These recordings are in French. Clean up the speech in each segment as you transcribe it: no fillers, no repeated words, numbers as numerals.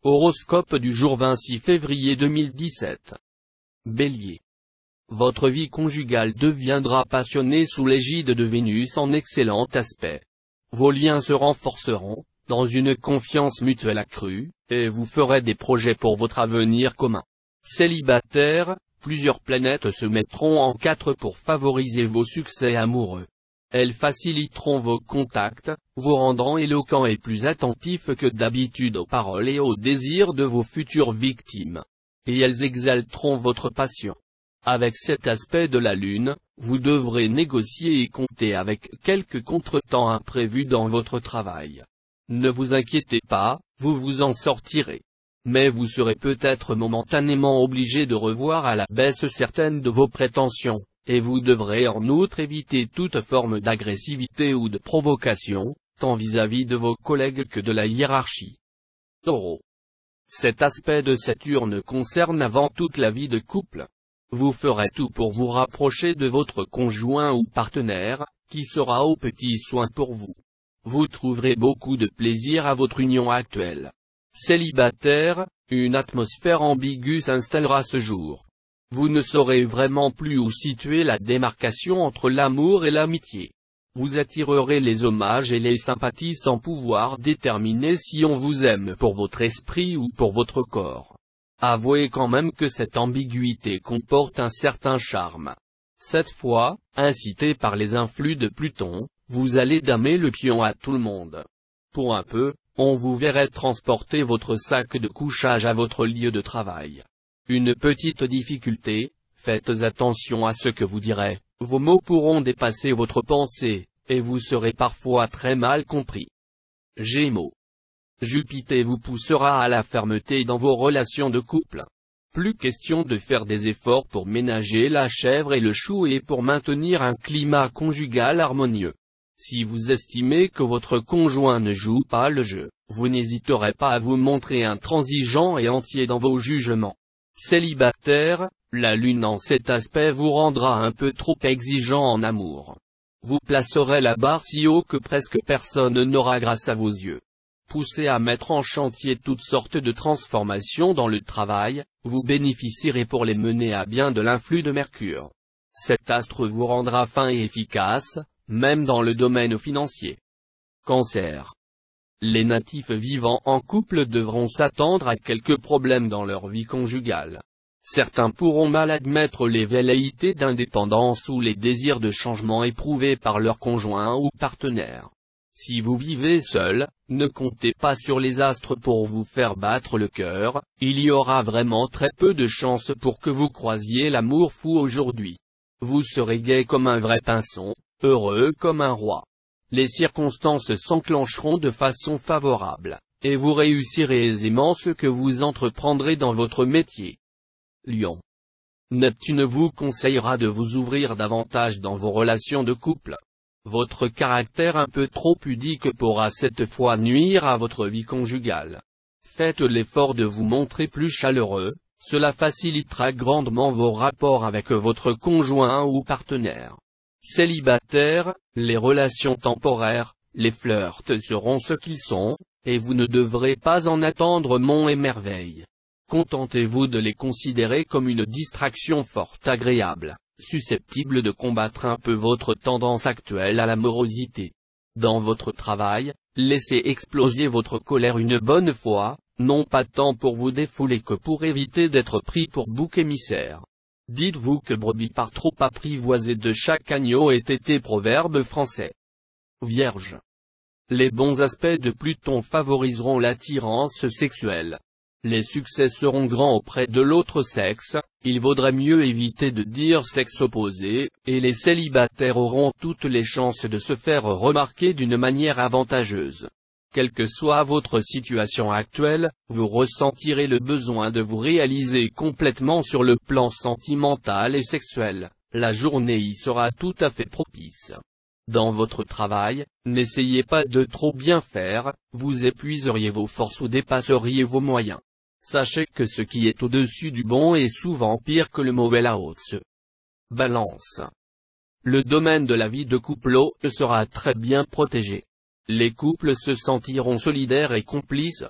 Horoscope du jour 26 février 2017. Bélier. Votre vie conjugale deviendra passionnée sous l'égide de Vénus en excellent aspect. Vos liens se renforceront, dans une confiance mutuelle accrue, et vous ferez des projets pour votre avenir commun. Célibataire, plusieurs planètes se mettront en quatre pour favoriser vos succès amoureux. Elles faciliteront vos contacts, vous rendant éloquent et plus attentif que d'habitude aux paroles et aux désirs de vos futures victimes. Et elles exalteront votre passion. Avec cet aspect de la Lune, vous devrez négocier et compter avec quelques contretemps imprévus dans votre travail. Ne vous inquiétez pas, vous vous en sortirez. Mais vous serez peut-être momentanément obligé de revoir à la baisse certaines de vos prétentions. Et vous devrez en outre éviter toute forme d'agressivité ou de provocation, tant vis-à-vis de vos collègues que de la hiérarchie. Taureau. Cet aspect de Saturne concerne avant toute la vie de couple. Vous ferez tout pour vous rapprocher de votre conjoint ou partenaire, qui sera aux petits soins pour vous. Vous trouverez beaucoup de plaisir à votre union actuelle. Célibataire, une atmosphère ambiguë s'installera ce jour. Vous ne saurez vraiment plus où situer la démarcation entre l'amour et l'amitié. Vous attirerez les hommages et les sympathies sans pouvoir déterminer si on vous aime pour votre esprit ou pour votre corps. Avouez quand même que cette ambiguïté comporte un certain charme. Cette fois, incité par les influx de Pluton, vous allez damer le pion à tout le monde. Pour un peu, on vous verrait transporter votre sac de couchage à votre lieu de travail. Une petite difficulté, faites attention à ce que vous direz, vos mots pourront dépasser votre pensée, et vous serez parfois très mal compris. Gémeaux. Jupiter vous poussera à la fermeté dans vos relations de couple. Plus question de faire des efforts pour ménager la chèvre et le chou et pour maintenir un climat conjugal harmonieux. Si vous estimez que votre conjoint ne joue pas le jeu, vous n'hésiterez pas à vous montrer intransigeant et entier dans vos jugements. Célibataire, la Lune en cet aspect vous rendra un peu trop exigeant en amour. Vous placerez la barre si haut que presque personne n'aura grâce à vos yeux. Poussé à mettre en chantier toutes sortes de transformations dans le travail, vous bénéficierez pour les mener à bien de l'influx de Mercure. Cet astre vous rendra fin et efficace, même dans le domaine financier. Cancer. Les natifs vivant en couple devront s'attendre à quelques problèmes dans leur vie conjugale. Certains pourront mal admettre les velléités d'indépendance ou les désirs de changement éprouvés par leur conjoint ou partenaire. Si vous vivez seul, ne comptez pas sur les astres pour vous faire battre le cœur, il y aura vraiment très peu de chances pour que vous croisiez l'amour fou aujourd'hui. Vous serez gai comme un vrai pinson, heureux comme un roi. Les circonstances s'enclencheront de façon favorable, et vous réussirez aisément ce que vous entreprendrez dans votre métier. Lion. Neptune vous conseillera de vous ouvrir davantage dans vos relations de couple. Votre caractère un peu trop pudique pourra cette fois nuire à votre vie conjugale. Faites l'effort de vous montrer plus chaleureux, cela facilitera grandement vos rapports avec votre conjoint ou partenaire. Célibataire, les relations temporaires, les flirts seront ce qu'ils sont, et vous ne devrez pas en attendre monts et merveilles. Contentez-vous de les considérer comme une distraction fort agréable, susceptible de combattre un peu votre tendance actuelle à la morosité. Dans votre travail, laissez exploser votre colère une bonne fois, non pas tant pour vous défouler que pour éviter d'être pris pour bouc émissaire. Dites-vous que brebis par trop apprivoisée de chaque agneau est été proverbe français. Vierge. Les bons aspects de Pluton favoriseront l'attirance sexuelle. Les succès seront grands auprès de l'autre sexe, il vaudrait mieux éviter de dire sexe opposé, et les célibataires auront toutes les chances de se faire remarquer d'une manière avantageuse. Quelle que soit votre situation actuelle, vous ressentirez le besoin de vous réaliser complètement sur le plan sentimental et sexuel. La journée y sera tout à fait propice. Dans votre travail, n'essayez pas de trop bien faire, vous épuiseriez vos forces ou dépasseriez vos moyens. Sachez que ce qui est au-dessus du bon est souvent pire que le mauvais là-haut. Balance. Le domaine de la vie de couple sera très bien protégé. Les couples se sentiront solidaires et complices.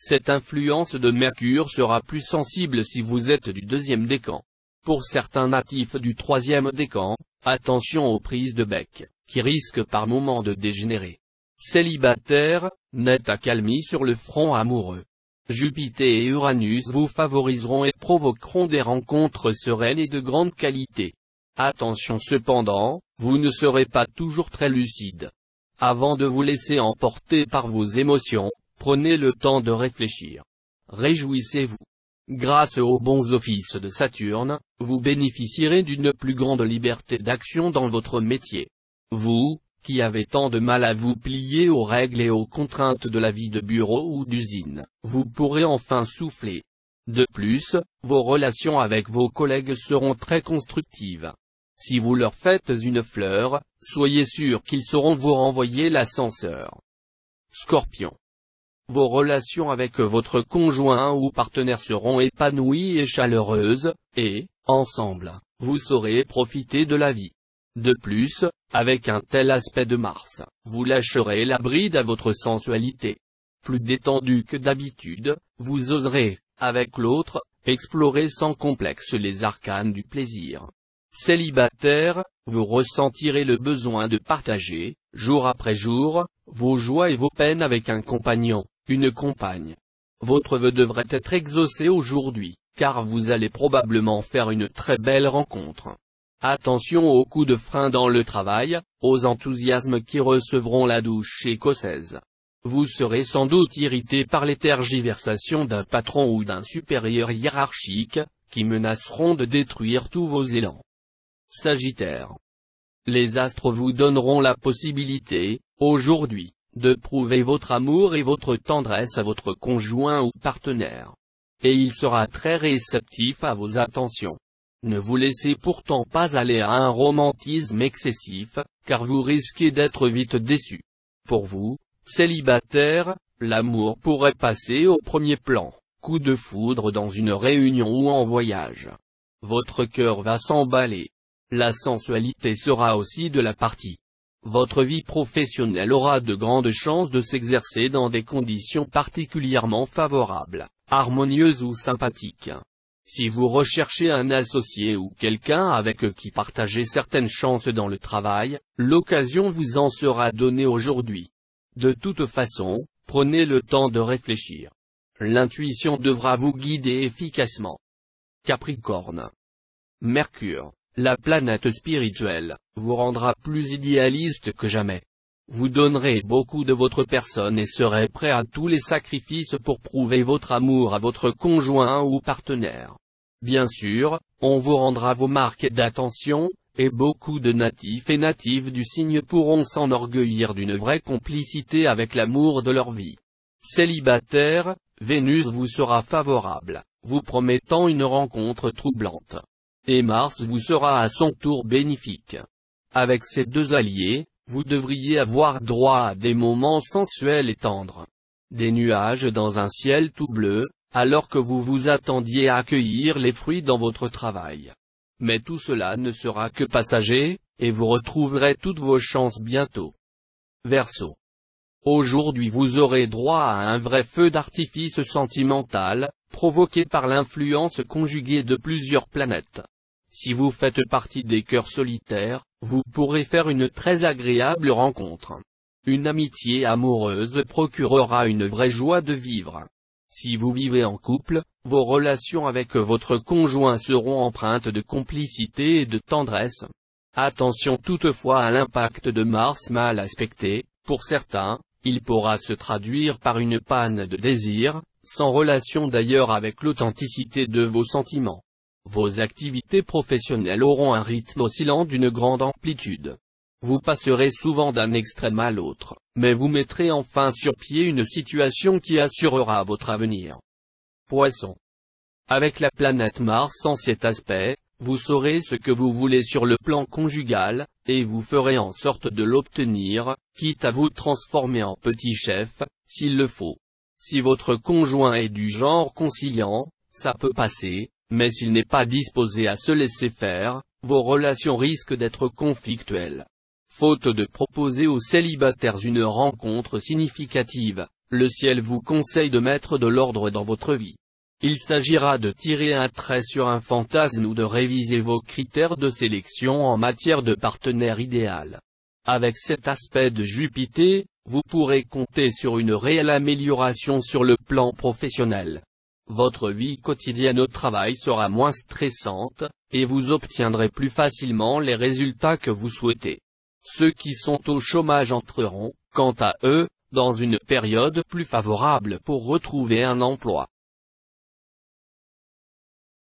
Cette influence de Mercure sera plus sensible si vous êtes du deuxième décan. Pour certains natifs du troisième décan, attention aux prises de bec, qui risquent par moments de dégénérer. Célibataire, net accalmie sur le front amoureux. Jupiter et Uranus vous favoriseront et provoqueront des rencontres sereines et de grande qualité. Attention cependant, vous ne serez pas toujours très lucide. Avant de vous laisser emporter par vos émotions, prenez le temps de réfléchir. Réjouissez-vous. Grâce aux bons offices de Saturne, vous bénéficierez d'une plus grande liberté d'action dans votre métier. Vous, qui avez tant de mal à vous plier aux règles et aux contraintes de la vie de bureau ou d'usine, vous pourrez enfin souffler. De plus, vos relations avec vos collègues seront très constructives. Si vous leur faites une fleur, soyez sûr qu'ils sauront vous renvoyer l'ascenseur. Scorpion. Vos relations avec votre conjoint ou partenaire seront épanouies et chaleureuses, et, ensemble, vous saurez profiter de la vie. De plus, avec un tel aspect de Mars, vous lâcherez la bride à votre sensualité. Plus détendu que d'habitude, vous oserez, avec l'autre, explorer sans complexe les arcanes du plaisir. Célibataire, vous ressentirez le besoin de partager, jour après jour, vos joies et vos peines avec un compagnon, une compagne. Votre vœu devrait être exaucé aujourd'hui, car vous allez probablement faire une très belle rencontre. Attention aux coups de frein dans le travail, aux enthousiasmes qui recevront la douche écossaise. Vous serez sans doute irrité par les tergiversations d'un patron ou d'un supérieur hiérarchique, qui menaceront de détruire tous vos élans. Sagittaire. Les astres vous donneront la possibilité, aujourd'hui, de prouver votre amour et votre tendresse à votre conjoint ou partenaire. Et il sera très réceptif à vos attentions. Ne vous laissez pourtant pas aller à un romantisme excessif, car vous risquez d'être vite déçu. Pour vous, célibataire, l'amour pourrait passer au premier plan, coup de foudre dans une réunion ou en voyage. Votre cœur va s'emballer. La sensualité sera aussi de la partie. Votre vie professionnelle aura de grandes chances de s'exercer dans des conditions particulièrement favorables, harmonieuses ou sympathiques. Si vous recherchez un associé ou quelqu'un avec qui partager certaines chances dans le travail, l'occasion vous en sera donnée aujourd'hui. De toute façon, prenez le temps de réfléchir. L'intuition devra vous guider efficacement. Capricorne. Mercure, la planète spirituelle, vous rendra plus idéaliste que jamais. Vous donnerez beaucoup de votre personne et serez prêt à tous les sacrifices pour prouver votre amour à votre conjoint ou partenaire. Bien sûr, on vous rendra vos marques d'attention, et beaucoup de natifs et natives du signe pourront s'enorgueillir d'une vraie complicité avec l'amour de leur vie. Célibataire, Vénus vous sera favorable, vous promettant une rencontre troublante. Et Mars vous sera à son tour bénéfique. Avec ces deux alliés, vous devriez avoir droit à des moments sensuels et tendres. Des nuages dans un ciel tout bleu, alors que vous vous attendiez à accueillir les fruits dans votre travail. Mais tout cela ne sera que passager, et vous retrouverez toutes vos chances bientôt. Verseau. Aujourd'hui vous aurez droit à un vrai feu d'artifice sentimental, provoqué par l'influence conjuguée de plusieurs planètes. Si vous faites partie des cœurs solitaires, vous pourrez faire une très agréable rencontre. Une amitié amoureuse procurera une vraie joie de vivre. Si vous vivez en couple, vos relations avec votre conjoint seront empreintes de complicité et de tendresse. Attention toutefois à l'impact de Mars mal aspecté, pour certains, il pourra se traduire par une panne de désir, sans relation d'ailleurs avec l'authenticité de vos sentiments. Vos activités professionnelles auront un rythme oscillant d'une grande amplitude. Vous passerez souvent d'un extrême à l'autre, mais vous mettrez enfin sur pied une situation qui assurera votre avenir. Poisson. Avec la planète Mars en cet aspect, vous saurez ce que vous voulez sur le plan conjugal, et vous ferez en sorte de l'obtenir, quitte à vous transformer en petit chef, s'il le faut. Si votre conjoint est du genre conciliant, ça peut passer, mais s'il n'est pas disposé à se laisser faire, vos relations risquent d'être conflictuelles. Faute de proposer aux célibataires une rencontre significative, Le ciel vous conseille de mettre de l'ordre dans votre vie. Il s'agira de tirer un trait sur un fantasme ou de réviser vos critères de sélection en matière de partenaire idéal. Avec cet aspect de Jupiter, vous pourrez compter sur une réelle amélioration sur le plan professionnel. Votre vie quotidienne au travail sera moins stressante, et vous obtiendrez plus facilement les résultats que vous souhaitez. Ceux qui sont au chômage entreront, quant à eux, dans une période plus favorable pour retrouver un emploi.